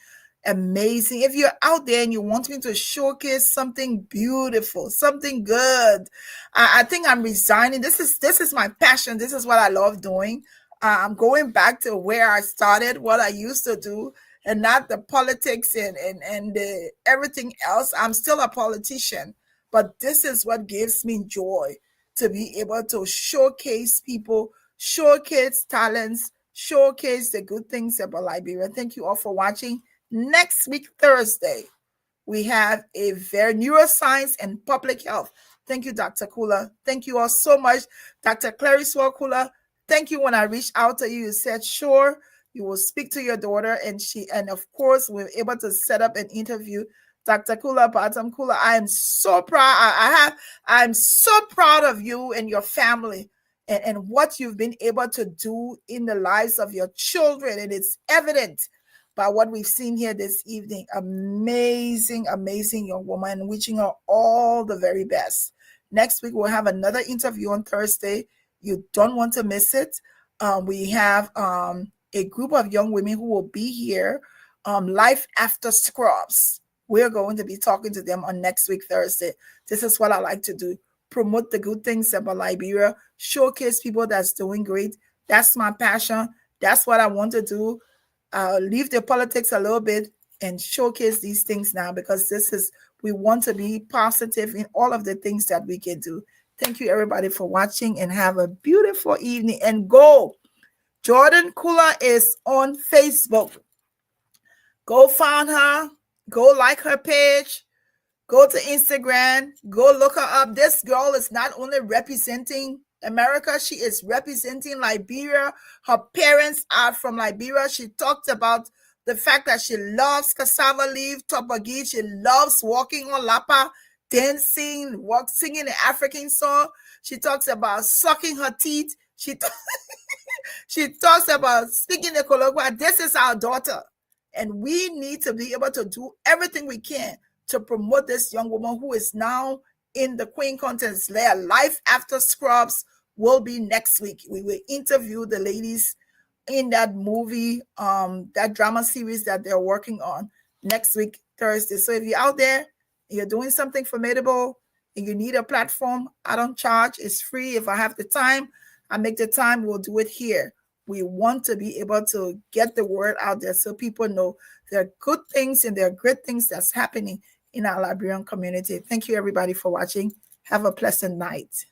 Amazing. If you're out there and you want me to showcase something beautiful, something good, I think I'm resigning. This is my passion. This is what I love doing. I'm going back to where I started, what I used to do, and not the politics and the everything else. I'm still a politician, but this is what gives me joy, to be able to showcase people, showcase talents, showcase the good things about Liberia. Thank you all for watching. Next week, Thursday, we have a very neuroscience and public health. Thank you, Dr. Kulah. Thank you all so much. Dr. Clarice Kulah, thank you. When I reached out to you, you said, sure, you will speak to your daughter. And of course, we were able to set up an interview. Dr. Kulah, Batam Kulah, I am so proud. I'm so proud of you and your family. and what you've been able to do in the lives of your children. And it's evident by what we've seen here this evening. Amazing, amazing young woman. Wishing her all the very best. Next week, we'll have another interview on Thursday. You don't want to miss it. We have a group of young women who will be here. Life After Scrubs. We're going to be talking to them on next week, Thursday. This is what I like to do. Promote the good things about Liberia, showcase people that's doing great. That's my passion. That's what I want to do. Leave the politics a little bit and showcase these things now, because we want to be positive in all of the things that we can do. Thank you, everybody, for watching, and have a beautiful evening. And go. Jordan Kulah is on Facebook. Go find her. Go like her page. Go to Instagram. Go look her up. This girl is not only representing America, she is representing Liberia. Her parents are from Liberia. She talked about the fact that she loves cassava leaf, topagi. She loves walking on lapa, dancing, singing the African song. She talks about sucking her teeth. She talks about speaking the colloquial. This is our daughter. And we need to be able to do everything we can to promote this young woman who is now in the Queen Contest. Life After Scrubs will be next week. We will interview the ladies in that movie, that drama series that they're working on next week, Thursday. So if you're out there, you're doing something formidable, and you need a platform, I don't charge. It's free. If I have the time, I make the time. We'll do it here. We want to be able to get the word out there so people know there are good things and there are great things that's happening in our Liberian community. Thank you, everybody, for watching. Have a pleasant night.